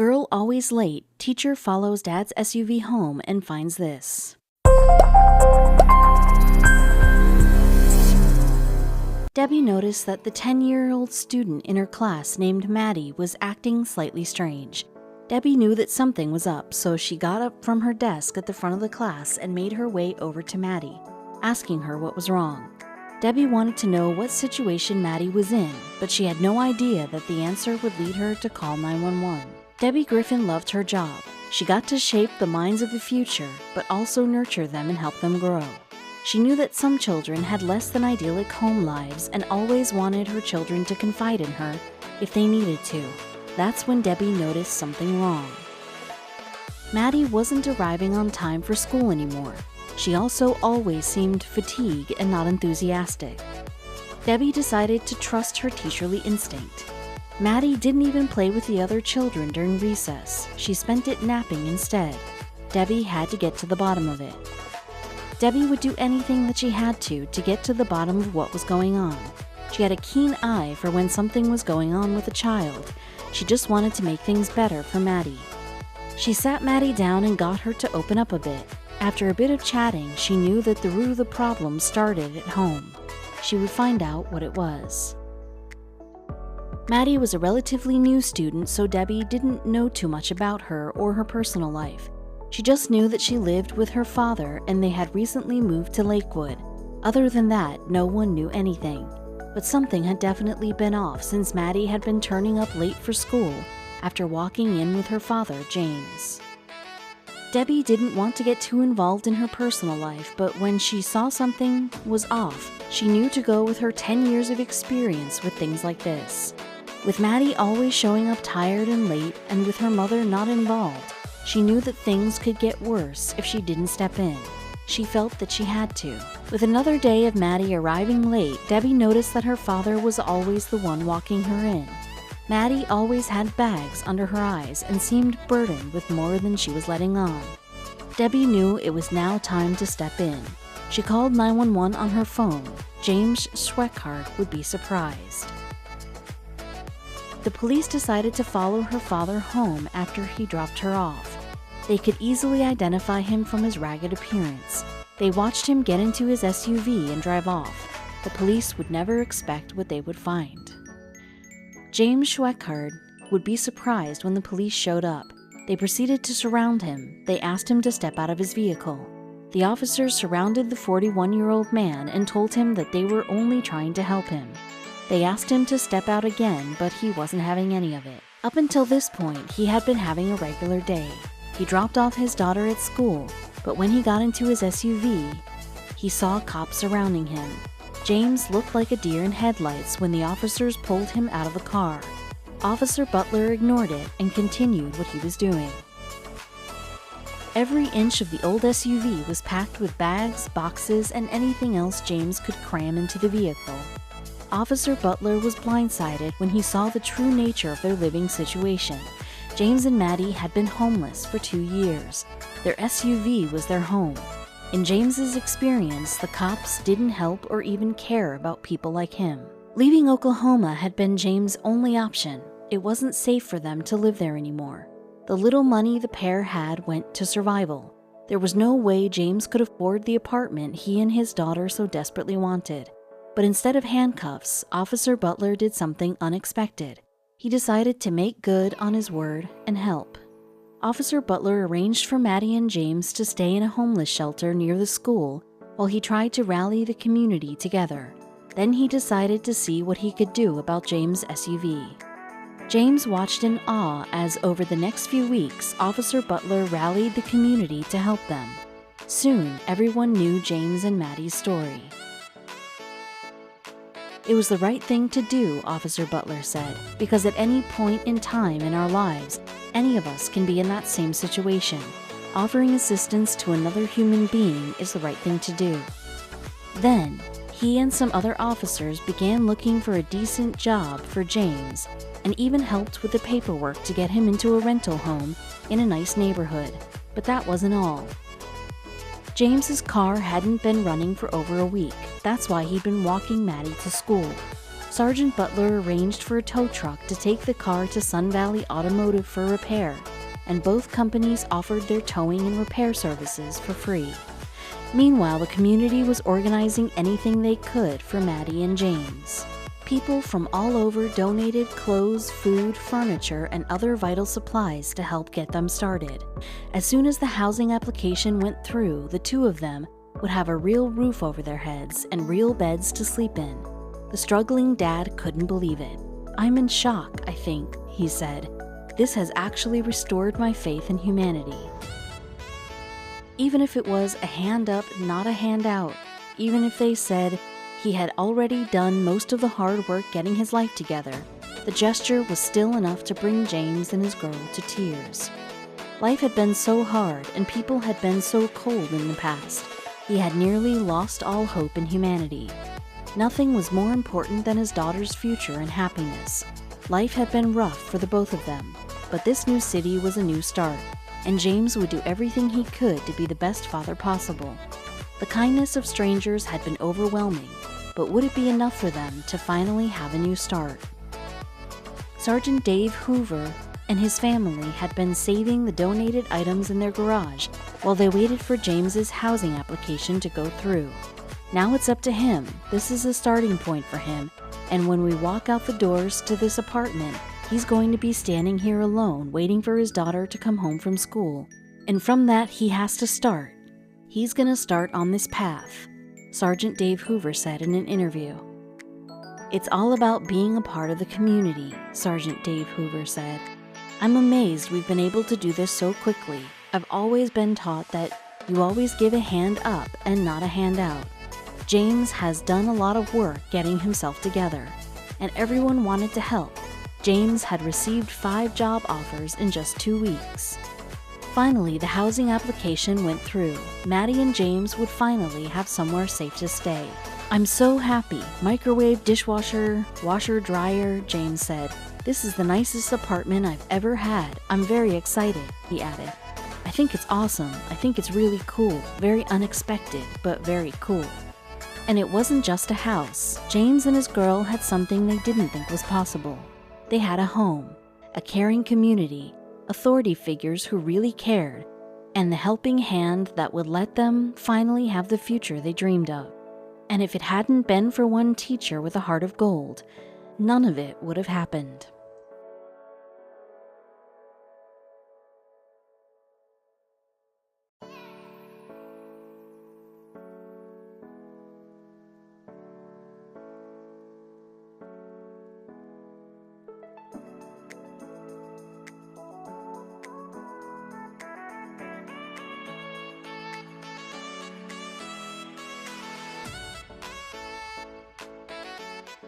Girl always late, teacher follows dad's SUV home and finds this. Debbie noticed that the 10-year-old student in her class named Maddie was acting slightly strange. Debbie knew that something was up, so she got up from her desk at the front of the class and made her way over to Maddie, asking her what was wrong. Debbie wanted to know what situation Maddie was in, but she had no idea that the answer would lead her to call 911. Debbie Griffin loved her job. She got to shape the minds of the future, but also nurture them and help them grow. She knew that some children had less than idyllic home lives and always wanted her children to confide in her if they needed to. That's when Debbie noticed something wrong. Maddie wasn't arriving on time for school anymore. She also always seemed fatigued and not enthusiastic. Debbie decided to trust her teacherly instinct. Maddie didn't even play with the other children during recess. She spent it napping instead. Debbie had to get to the bottom of it. Debbie would do anything that she had to get to the bottom of what was going on. She had a keen eye for when something was going on with a child. She just wanted to make things better for Maddie. She sat Maddie down and got her to open up a bit. After a bit of chatting, she knew that the root of the problem started at home. She would find out what it was. Maddie was a relatively new student, so Debbie didn't know too much about her or her personal life. She just knew that she lived with her father and they had recently moved to Lakewood. Other than that, no one knew anything. But something had definitely been off since Maddie had been turning up late for school after walking in with her father, James. Debbie didn't want to get too involved in her personal life, but when she saw something was off, she knew to go with her 10 years of experience with things like this. With Maddie always showing up tired and late, and with her mother not involved, she knew that things could get worse if she didn't step in. She felt that she had to. With another day of Maddie arriving late, Debbie noticed that her father was always the one walking her in. Maddie always had bags under her eyes and seemed burdened with more than she was letting on. Debbie knew it was now time to step in. She called 911 on her phone. James Schweckhart would be surprised. The police decided to follow her father home after he dropped her off. They could easily identify him from his ragged appearance. They watched him get into his SUV and drive off. The police would never expect what they would find. James Schweckhart would be surprised when the police showed up. They proceeded to surround him. They asked him to step out of his vehicle. The officers surrounded the 41-year-old man and told him that they were only trying to help him. They asked him to step out again, but he wasn't having any of it. Up until this point, he had been having a regular day. He dropped off his daughter at school, but when he got into his SUV, he saw cops surrounding him. James looked like a deer in headlights when the officers pulled him out of the car. Officer Butler ignored it and continued what he was doing. Every inch of the old SUV was packed with bags, boxes, and anything else James could cram into the vehicle. Officer Butler was blindsided when he saw the true nature of their living situation. James and Maddie had been homeless for 2 years. Their SUV was their home. In James's experience, the cops didn't help or even care about people like him. Leaving Oklahoma had been James' only option. It wasn't safe for them to live there anymore. The little money the pair had went to survival. There was no way James could afford the apartment he and his daughter so desperately wanted. But instead of handcuffs, Officer Butler did something unexpected. He decided to make good on his word and help. Officer Butler arranged for Maddie and James to stay in a homeless shelter near the school while he tried to rally the community together. Then he decided to see what he could do about James' SUV. James watched in awe as, over the next few weeks, Officer Butler rallied the community to help them. Soon, everyone knew James and Maddie's story. It was the right thing to do, Officer Butler said, because at any point in time in our lives, any of us can be in that same situation. Offering assistance to another human being is the right thing to do. Then, he and some other officers began looking for a decent job for James, and even helped with the paperwork to get him into a rental home in a nice neighborhood. But that wasn't all. James's car hadn't been running for over a week. That's why he'd been walking Maddie to school. Sergeant Butler arranged for a tow truck to take the car to Sun Valley Automotive for repair, and both companies offered their towing and repair services for free. Meanwhile, the community was organizing anything they could for Maddie and James. People from all over donated clothes, food, furniture, and other vital supplies to help get them started. As soon as the housing application went through, the two of them would have a real roof over their heads and real beds to sleep in. The struggling dad couldn't believe it. "I'm in shock, I think," he said. "This has actually restored my faith in humanity." Even if it was a hand up, not a handout, even if they said he had already done most of the hard work getting his life together, the gesture was still enough to bring James and his girl to tears. Life had been so hard, and people had been so cold in the past. He had nearly lost all hope in humanity. Nothing was more important than his daughter's future and happiness. Life had been rough for the both of them, but this new city was a new start, and James would do everything he could to be the best father possible. The kindness of strangers had been overwhelming, but would it be enough for them to finally have a new start? Sergeant Dave Hoover and his family had been saving the donated items in their garage while they waited for James's housing application to go through. Now it's up to him. This is a starting point for him, and when we walk out the doors to this apartment, he's going to be standing here alone waiting for his daughter to come home from school. And from that, he has to start. He's gonna start on this path, Sergeant Dave Hoover said in an interview. "It's all about being a part of the community," Sergeant Dave Hoover said. "I'm amazed we've been able to do this so quickly. I've always been taught that you always give a hand up and not a handout. James has done a lot of work getting himself together, and everyone wanted to help. James had received 5 job offers in just 2 weeks." Finally, the housing application went through. Maddie and James would finally have somewhere safe to stay. "I'm so happy. Microwave, dishwasher, washer, dryer," James said. "This is the nicest apartment I've ever had. I'm very excited," he added. "I think it's awesome. I think it's really cool. Very unexpected, but very cool." And it wasn't just a house. James and his girl had something they didn't think was possible. They had a home, a caring community, authority figures who really cared, and the helping hand that would let them finally have the future they dreamed of. And if it hadn't been for one teacher with a heart of gold, none of it would have happened.